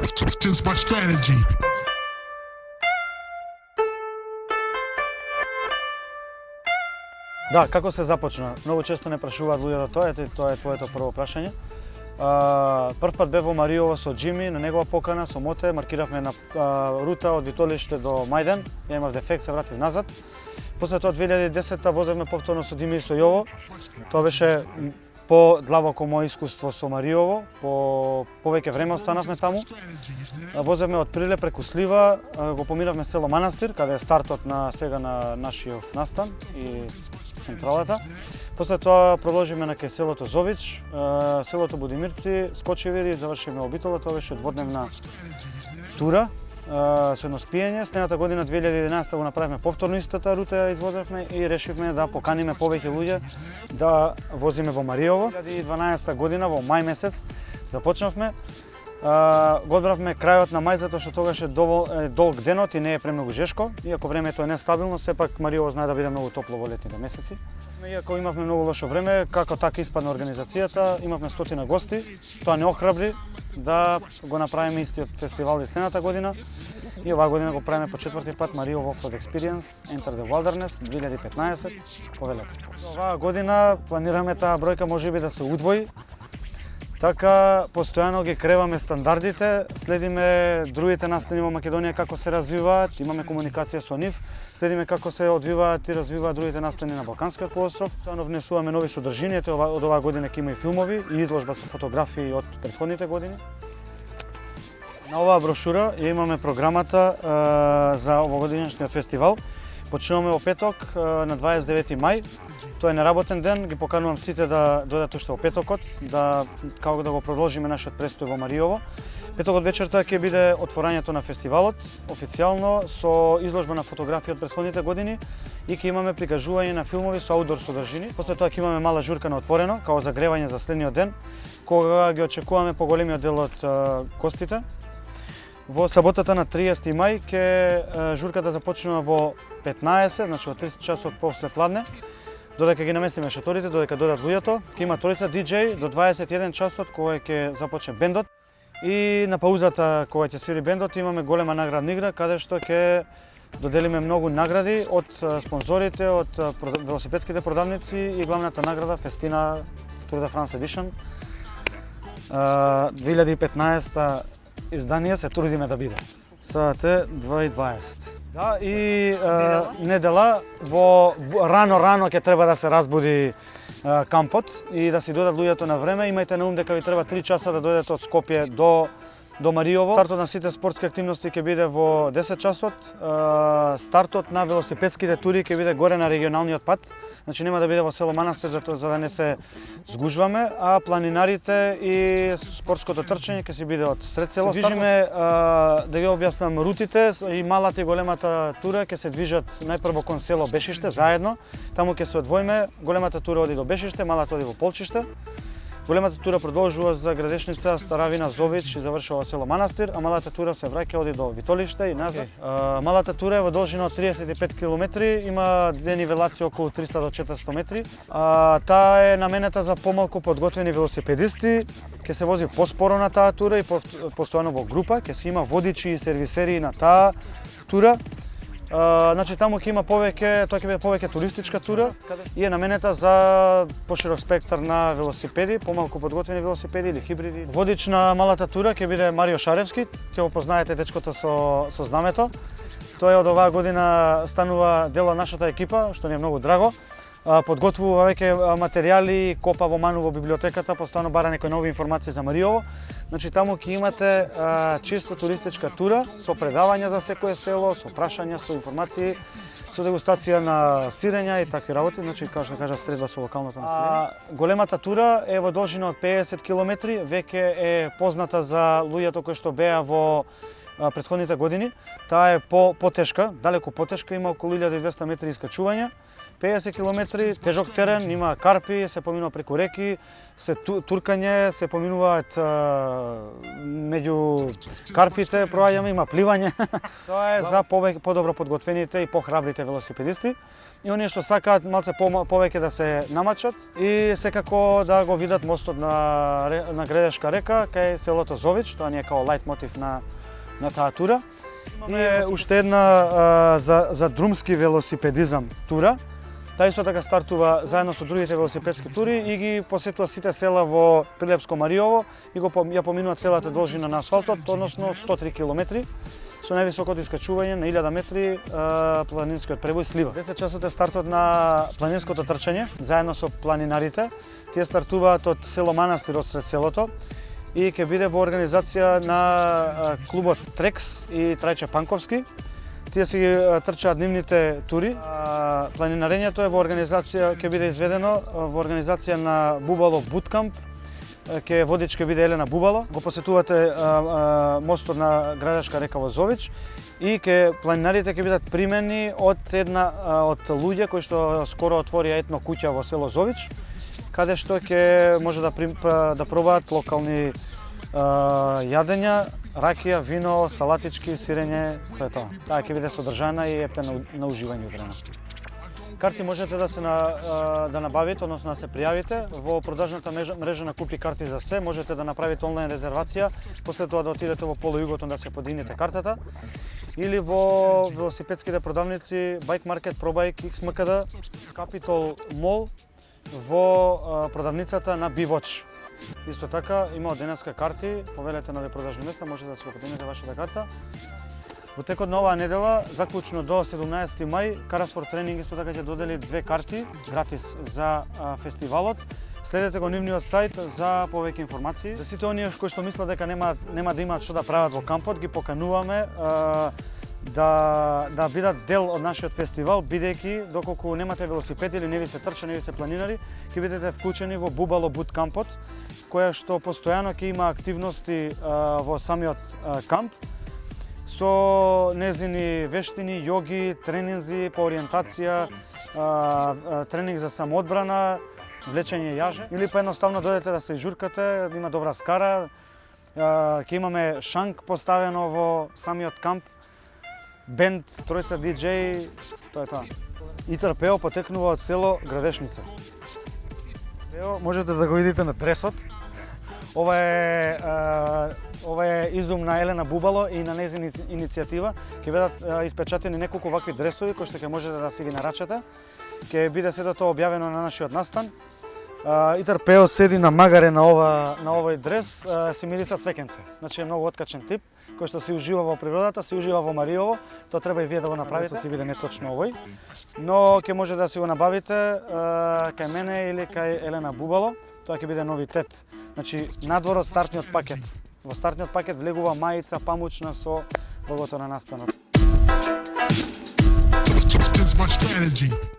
Just my strategy. Да, како се започна? Многу често не прашуваат луѓето тоа е твоето прво прашање. Прв пат бев во Мариово со Джими, на негова покана, со моте, маркиравме на рута од Витолиште до Мајден, ја имав дефект, се вратив назад. После тоа 2010-та возевме повторно со Дими и со Јово. Тоа беше по-длабоко моје искуство со Мариово, повеќе време останавме таму. Возевме од Прилеп преку Слива, го помиравме село Манастир, каде е стартот на сега на нашиот настан и централата. После тоа продолжиме на кај селото Зович, селото Будимирци, Скочевири, завршиме Обитола, тоа беше дводневна тура со едно спиење. Следната година 2011 го направивме повторно истата рута, ја извозевме и решивме да поканиме повеќе луѓе да возиме во Мариово. 2012 година во мај месец започнавме. Го одбравме крајот на мај затоа што тогаш е долг денот и не е премногу жешко. Иако времето е нестабилно, сепак Мариово знае да биде многу топло во летните месеци. Иако имавме многу лошо време, како така испадна организацијата, имавме 100 гости. Тоа не охрабри да го направиме истиот фестивал и следната година. И оваа година го правиме по четврти пат Мариово Offroad Experience Enter the Wilderness 2015 по Велето. Оваа година планираме таа бројка можеби да се удвои. Така, постојано ги креваме стандардите, следиме другите настани во Македонија како се развиваат, имаме комуникација со нив, следиме како се одвиваат и развиваат другите настани на Балканскиот полуостров. Постојано внесуваме нови содржини, од оваа година ќе има и филмови и изложба со фотографии од претходните години. На оваа брошура ја имаме програмата за овогодишниот фестивал. Почнуваме во петок на 29 мај. Тоа е неработен ден, ги поканувам сите да дојдат уште во петокот, како да го продолжиме нашиот престој во Мариово. Петокот вечерта ќе биде отворањето на фестивалот, официјално со изложба на фотографии од претходните години и ќе имаме прикажување на филмови со аутдор содржини. После тоа ќе имаме мала журка на отворено, како загревање за следниот ден, кога ги очекуваме поголемиот дел од гостите. Во саботата на 30 мај ќе журката започнува во 15, значи во 30 часот после пладне. Додека ги наместиме шаторите, додека додат луѓето, ќе има тројца диџеи до 21 часот кога ќе започне бендот. И на паузата кога ќе свири бендот имаме голема наградна игра каде што ќе доделиме многу награди од спонзорите, од велосипедските продавници и главната награда Festina Tour de France Edition 2015 издание се трудиме да биде. Саат е 2:20. Да, и недела во рано ќе треба да се разбуди кампот и да си додат луѓето на време. Имајте на ум дека ви треба 3 часа да дојдете од Скопје до Мариово. Стартот на сите спортски активности ќе биде во 10 часот. Стартот на велосипедските тури ќе биде горе на регионалниот пат. Значи нема да биде во село Манастир за да не се згужваме, а планинарите и спортското трчање ќе си биде од сред село. Се движиме, да ги објаснам рутите, и малата и големата тура ќе се движат најпрво кон село Бешиште заедно. Таму ќе се одвоиме, големата тура оди до Бешиште, малата оди во Полчиште. Големата тура продолжува за Градешница, Старавина, Зович и завршува село Манастир, а малата тура се враќа оди до Витолиште и назад. Малата тура е во должина од 35 км, има денивелација околу 300 до 400 метри. Таа е наменета за помалку подготвени велосипедисти, ќе се вози поспоро на таа тура и постојано во група, ќе се има водичи и сервисери на таа тура. Значи таму ќе има повеќе, тоа ќе биде повеќе туристичка тура и е наменета за поширок спектар на велосипеди, помалку подготвени велосипеди или хибриди. Водич на малата тура ќе биде Марио Шаревски, ќе го познаете дечкото со знамето. Тој од оваа година станува дел од нашата екипа, што ни е многу драго. Подготвува веќе материјали, копа во ману во библиотеката, постојано бара некои нови информации за Мариово. Значи таму ќе имате чисто туристичка тура со предавања за секое село, со прашања, со информации, со дегустација на сирења и такви работи, значи како што кажа средба со локалното население. Големата тура е во должина од 50 км, веќе е позната за луѓето кои што беа во претходните години. Таа е потешка, далеку потешка, има околу 1200 метри искачување, 50 километри, тежок терен, има карпи, се поминува преку реки, се туркање, се поминуваат меѓу карпите, проаѓаме, има пливање. Тоа е за подобро подготвените и похрабрите велосипедисти. И оние што сакаат малце повеќе да се намачат и секако да го видат мостот на Гредешка река кај селото Зович, тоа не е као лајт мотив на таа тура. Имаме уште една за друмски велосипедизам тура. Таа исто така стартува заедно со другите велосипедски тури и ги посетува сите села во Прилепско Мариово и ја поминува целата должина на асфалтот, односно 103 километри, со највисокото искачување на 1000 метри планинскиот превој Слива. 10 часот е стартот на планинското трчање, заедно со планинарите. Тие стартуваат од село Манастир од сред селото и ќе биде во организација на клубот Трекс и Трајче Панковски. Тие си трчаат нивните тури. Планинарењето е во организација, ќе биде изведено во организација на Бубало Буткамп. Водич ќе биде Елена Бубало. Го посетувате мостот на Градешка река во Зович и планинарите ќе бидат примени од луѓе кои што скоро отворија етно куќа во село Зович, каде што ќе може да пробаат локални јадења, ракија, вино, салатички, сирење, тоа е тоа. Таа ќе биде содржана и ептена на уживање утрена. Карти можете да набавите, односно да се пријавите во продажната мрежа на Купи карти за се. Можете да направите онлайн резервација, после тоа да отидете во Поло Југотон да се подигнете картата, или во велосипедските продавници Bike Market, ProBike, XMKD, Capitol Mall, во продавницата на Бивоч. Исто така, има од денеска карти, повелете на продажни места, можете да се подигнете вашата карта. Во текот на оваа недела, заклучно до 17 мај, Карас for Training исто така ќе додели 2 карти гратис за фестивалот. Следете го нивниот сајт за повеќе информации. За сите оние кои што мислат дека нема да имаат што да прават во кампот, ги покануваме да бидат дел од нашиот фестивал, бидејќи доколку немате велосипед или не ви се трча, не ви се планинари, ќе бидете вклучени во Бубало Бут кампот, која што постојано ќе има активности во самиот камп со незини вештини, јоги, тренинзи по ориентација, тренинг за самоодбрана, влечење јаже, или поедноставно дојдете да се журкате, има добра скара, ќе имаме шанк поставено во самиот камп, бенд, тројца диџеи, тоа е тоа. Итар Пео потекнува од село Градешница. Пео можете да го видите на дресот. Ова е изум на Елена Бубало и на нејзина иницијатива. Ќе бидат испечатени неколку вакви дресови кои што ќе можете да си ги нарачате. Ќе биде сето тоа објавено на нашиот настан. Итар Пео седи на магаре на овој дрес, си мириса цвекенце. Значи е многу откачен тип, кој што си ужива во природата, си ужива во Мариово. Тоа треба и вие да го направите, ќе биде неточно овој. Но ќе може да си го набавите кај мене или кај Елена Бубало. Тоа ќе биде новитет. Значи, надвор од стартниот пакет. Во стартниот пакет влегува мајица памучна со логото на настанот.